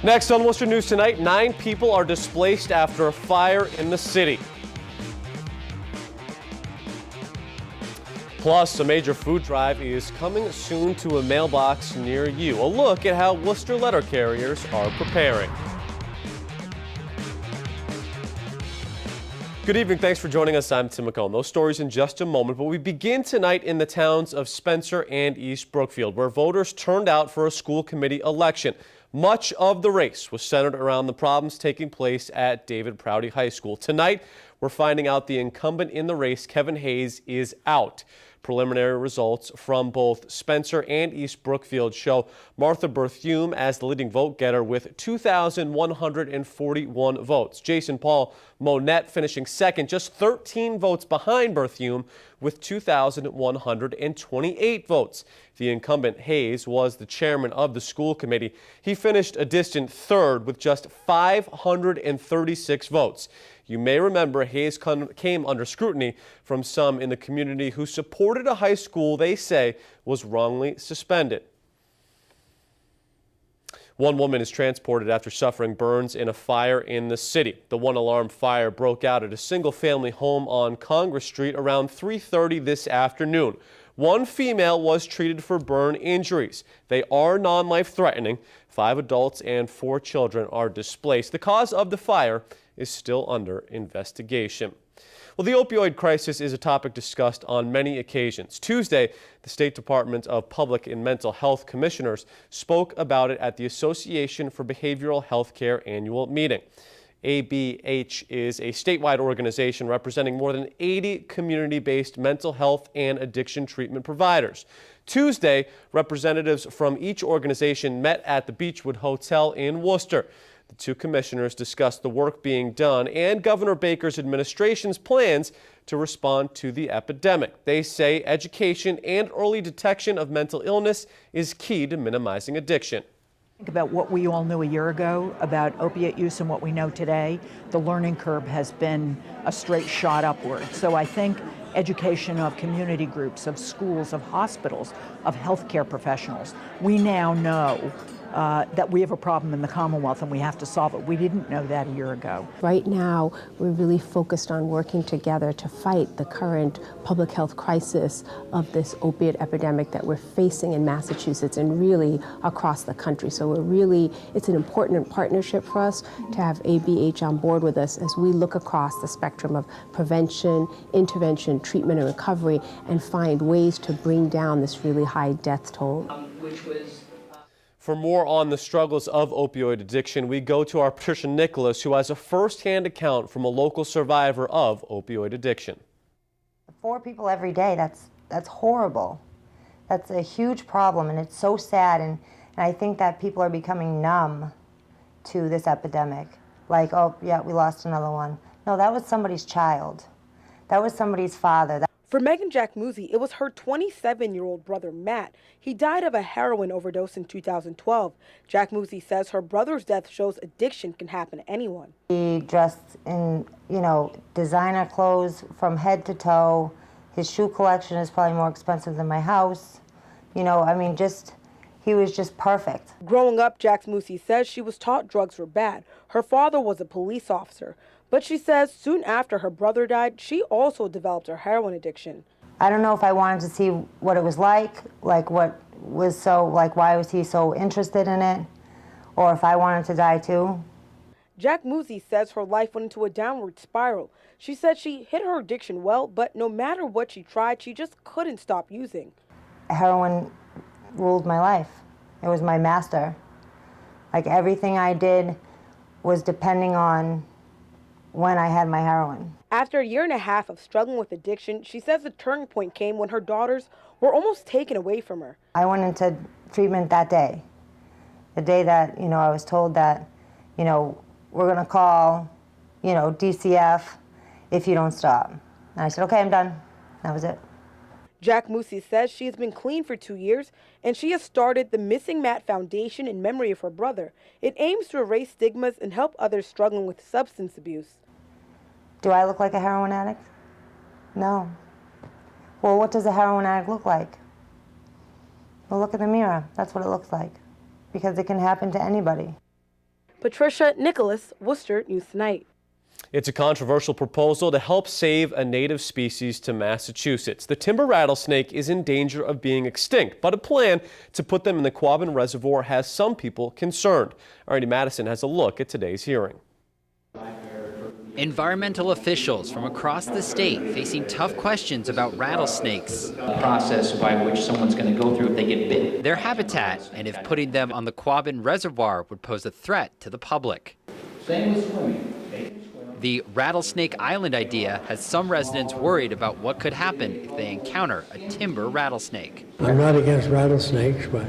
Next on Worcester News Tonight, 9 people are displaced after a fire in the city. Plus, a major food drive is coming soon to a mailbox near you. A look at how Worcester letter carriers are preparing. Good evening. Thanks for joining us. I'm Tim McComb. Those stories in just a moment, but we begin tonight in the towns of Spencer and East Brookfield, where voters turned out for a school committee election. Much of the race was centered around the problems taking place at David Prouty High School. Tonight, we're finding out the incumbent in the race, Kevin Hayes, is out. Preliminary results from both Spencer and East Brookfield show Martha Berthume as the leading vote getter with 2,141 votes. Jason Paul Monette finishing second, just 13 votes behind Berthume with 2,128 votes. The incumbent Hayes was the chairman of the school committee. He finished a distant third with just 536 votes. You may remember Hayes came under scrutiny from some in the community who supported a high school they say was wrongly suspended. One woman is transported after suffering burns in a fire in the city. The one-alarm fire broke out at a single-family home on Congress Street around 3:30 this afternoon. One female was treated for burn injuries. They are non-life-threatening. 5 adults and 4 children are displaced. The cause of the fire is still under investigation. Well, the opioid crisis is a topic discussed on many occasions. Tuesday, the State Department of Public and Mental Health Commissioners spoke about it at the Association for Behavioral Healthcare Annual Meeting. ABH is a statewide organization representing more than 80 community-based mental health and addiction treatment providers. Tuesday, representatives from each organization met at the Beechwood Hotel in Worcester. The 2 commissioners discussed the work being done and Governor Baker's administration's plans to respond to the epidemic. They say education and early detection of mental illness is key to minimizing addiction. Think about what we all knew a year ago about opiate use and what we know today. The learning curve has been a straight shot upward. So I think education of community groups, of schools, of hospitals, of healthcare professionals. We now know that we have a problem in the Commonwealth and we have to solve it. We didn't know that a year ago. Right now, we're really focused on working together to fight the current public health crisis of this opiate epidemic that we're facing in Massachusetts and really across the country. So it's an important partnership for us to have ABH on board with us as we look across the spectrum of prevention, intervention, treatment, and recovery and find ways to bring down this really high death toll. For more on the struggles of opioid addiction, we go to our Patricia Nicholas, who has a first-hand account from a local survivor of opioid addiction. 4 people every day, that's horrible. That's a huge problem, and it's so sad, and I think that people are becoming numb to this epidemic. Like, oh, yeah, we lost another one. No, that was somebody's child. That was somebody's father. For Megan Jackmuzzi, it was her 27-year-old brother, Matt. He died of a heroin overdose in 2012. Jackmuzzi says her brother's death shows addiction can happen to anyone. He dressed in, designer clothes from head to toe. His shoe collection is probably more expensive than my house. He was just perfect. Growing up, Jackmuzzi says she was taught drugs were bad. Her father was a police officer. But she says soon after her brother died, she also developed her heroin addiction. I don't know if I wanted to see what it was like why was he so interested in it, or if I wanted to die too. Jackmuzzi says her life went into a downward spiral. She said she hit her addiction well, but no matter what she tried, she just couldn't stop using. Heroin ruled my life. It was my master. Like, everything I did was depending on when I had my heroin. After a year and a half of struggling with addiction, she says the turning point came when her daughters were almost taken away from her. I went into treatment that day. The day that, I was told that, we're going to call, DCF if you don't stop. And I said, okay, I'm done. That was it. Jackmuzzi says she has been clean for 2 years, and she has started the Missing Matt Foundation in memory of her brother. It aims to erase stigmas and help others struggling with substance abuse. Do I look like a heroin addict? No. Well, what does a heroin addict look like? Well, look in the mirror. That's what it looks like. Because it can happen to anybody. Patricia Nicholas, Worcester News Tonight. It's a controversial proposal to help save a native species to Massachusetts. The timber rattlesnake is in danger of being extinct, but a plan to put them in the Quabbin Reservoir has some people concerned. Arnie Madison has a look at today's hearing. Environmental officials from across the state facing tough questions about rattlesnakes. The process by which someone's going to go through if they get bitten. Their habitat, and if putting them on the Quabbin Reservoir would pose a threat to the public. Same with swimming. The Rattlesnake Island idea has some residents worried about what could happen if they encounter a timber rattlesnake. I'm not against rattlesnakes, but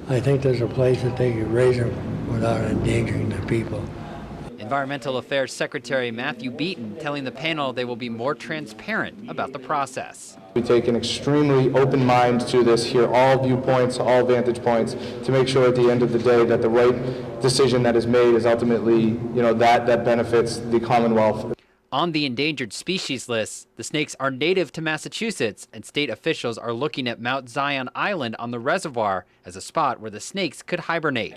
I think there's a place that they can raise them without endangering the people. Environmental Affairs Secretary Matthew Beaton telling the panel they will be more transparent about the process. We take an extremely open mind to this, hear all viewpoints, all vantage points, to make sure at the end of the day that the right decision that is made is ultimately, that benefits the Commonwealth. On the endangered species list, the snakes are native to Massachusetts, and state officials are looking at Mount Zion Island on the reservoir as a spot where the snakes could hibernate.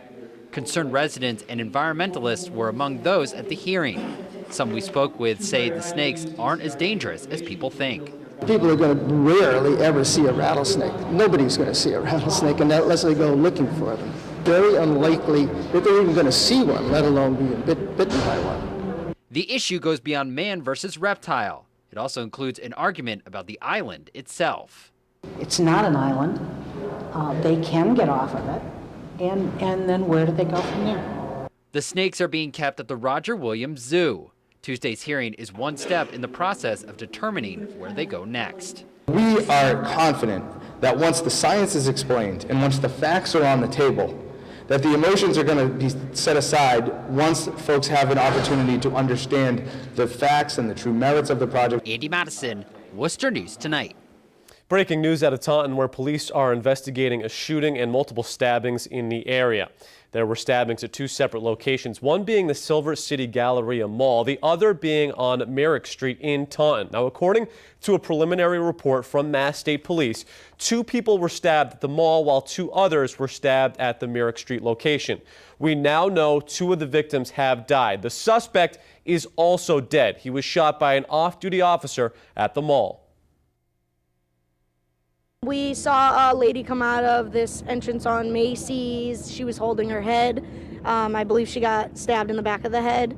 Concerned residents and environmentalists were among those at the hearing. Some we spoke with say the snakes aren't as dangerous as people think. People are going to rarely ever see a rattlesnake. Nobody's going to see a rattlesnake unless they go looking for them. Very unlikely that they're even going to see one, let alone being bitten by one. The issue goes beyond man versus reptile. It also includes an argument about the island itself. It's not an island. They can get off of it. And then where do they go from there? The snakes are being kept at the Roger Williams Zoo. Tuesday's hearing is one step in the process of determining where they go next. We are confident that once the science is explained and once the facts are on the table, that the emotions are going to be set aside once folks have an opportunity to understand the facts and the true merits of the project. Andy Madison, Worcester News Tonight. Breaking news out of Taunton, where police are investigating a shooting and multiple stabbings in the area. There were stabbings at two separate locations, one being the Silver City Galleria Mall, the other being on Merrick Street in Taunton. Now, according to a preliminary report from Mass State Police, 2 people were stabbed at the mall while 2 others were stabbed at the Merrick Street location. We now know 2 of the victims have died. The suspect is also dead. He was shot by an off-duty officer at the mall. We saw a lady come out of this entrance on Macy's. She was holding her head. I believe she got stabbed in the back of the head.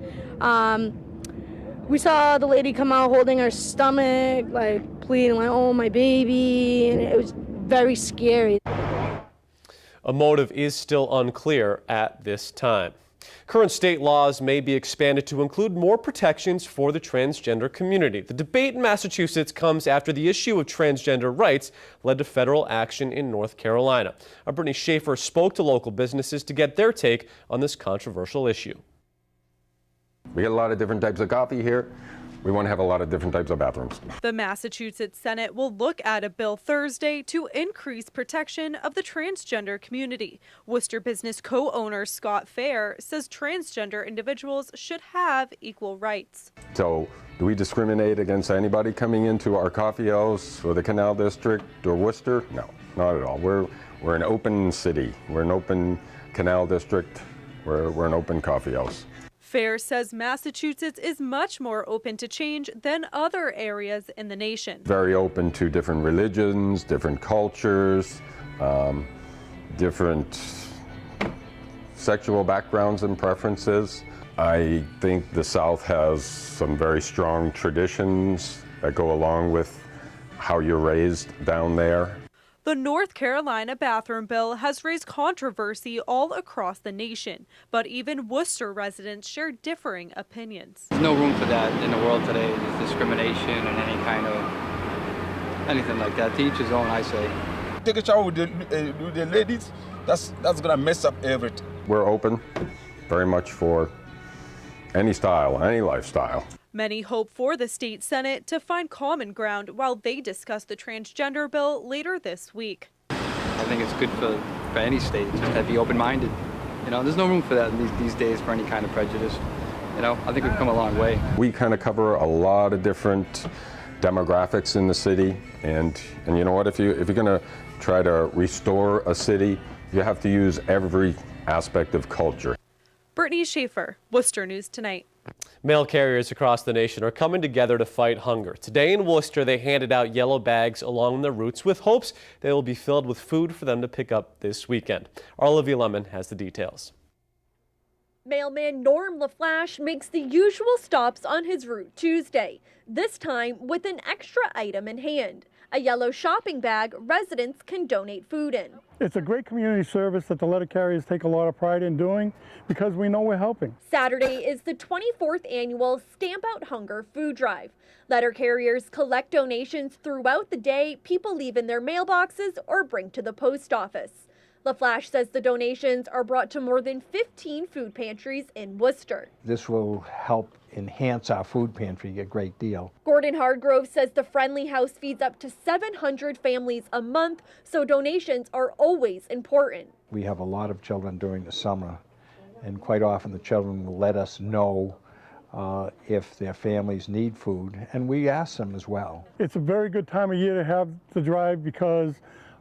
We saw the lady come out holding her stomach, like pleading, like, "Oh, my baby," and it was very scary. A motive is still unclear at this time. Current state laws may be expanded to include more protections for the transgender community. The debate in Massachusetts comes after the issue of transgender rights led to federal action in North Carolina. Our Brittany Schaefer spoke to local businesses to get their take on this controversial issue. We get a lot of different types of coffee here. We want to have a lot of different types of bathrooms. The Massachusetts Senate will look at a bill Thursday to increase protection of the transgender community. Worcester business co-owner Scott Fair says transgender individuals should have equal rights. So, do we discriminate against anybody coming into our coffee house or the Canal District or Worcester? No, not at all. We're an open city. We're an open Canal District. We're an open coffee house. Fair says Massachusetts is much more open to change than other areas in the nation. Very open to different religions, different cultures, different sexual backgrounds and preferences. I think the South has some very strong traditions that go along with how you're raised down there. The North Carolina bathroom bill has raised controversy all across the nation, but even Worcester residents share differing opinions. There's no room for that in the world today. There's discrimination and any kind of anything like that. To each his own, I say. Take a shower with the ladies, that's gonna mess up everything. We're open very much for any style, any lifestyle. Many hope for the state Senate to find common ground while they discuss the transgender bill later this week. I think it's good for any state just to be open-minded. There's no room for that these days for any kind of prejudice. I think we've come a long way. We kind of cover a lot of different demographics in the city, and you know what? If you're going to try to restore a city, you have to use every aspect of culture. Brittany Schaefer, Worcester News Tonight. Mail carriers across the nation are coming together to fight hunger. Today in Worcester, they handed out yellow bags along the routes with hopes they will be filled with food for them to pick up this weekend. Our Olivia Lemon has the details. Mailman Norm LaFlash makes the usual stops on his route Tuesday, this time with an extra item in hand, a yellow shopping bag residents can donate food in. It's a great community service that the letter carriers take a lot of pride in doing because we know we're helping. Saturday is the 24th annual Stamp Out Hunger food drive. Letter carriers collect donations throughout the day people leave in their mailboxes or bring to the post office. LaFlash says the donations are brought to more than 15 food pantries in Worcester. This will help enhance our food pantry a great deal. Gordon Hardgrove says the Friendly House feeds up to 700 families a month, so donations are always important. We have a lot of children during the summer, and quite often the children will let us know if their families need food, and we ask them as well. It's a very good time of year to have the drive because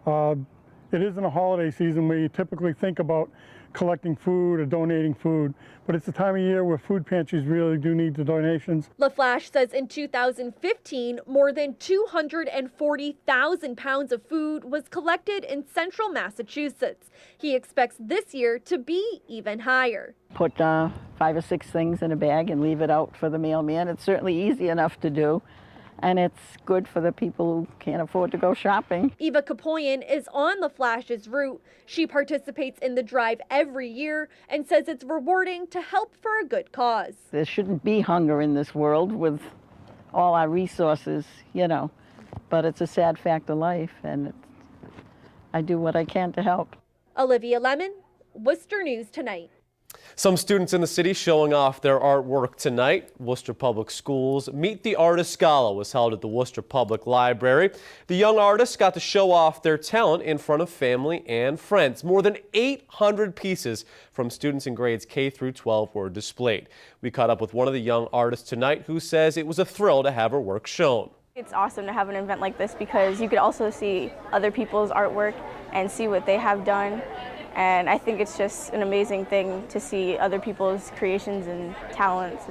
it isn't a holiday season where you typically think about collecting food or donating food, but it's the time of year where food pantries really do need the donations. LaFlash says in 2015, more than 240,000 pounds of food was collected in central Massachusetts. He expects this year to be even higher. Put 5 or 6 things in a bag and leave it out for the mailman. It's certainly easy enough to do. And it's good for the people who can't afford to go shopping. Eva Kapoyan is on LaFlash's route. She participates in the drive every year and says it's rewarding to help for a good cause. There shouldn't be hunger in this world with all our resources, you know, but it's a sad fact of life, and I do what I can to help. Olivia Lemon, Worcester News Tonight. Some students in the city showing off their artwork tonight. Worcester Public Schools Meet the Artist Gala was held at the Worcester Public Library. The young artists got to show off their talent in front of family and friends. More than 800 pieces from students in grades K through 12 were displayed. We caught up with one of the young artists tonight who says it was a thrill to have her work shown. It's awesome to have an event like this because you could also see other people's artwork and see what they have done. And I think it's just an amazing thing to see other people's creations and talents.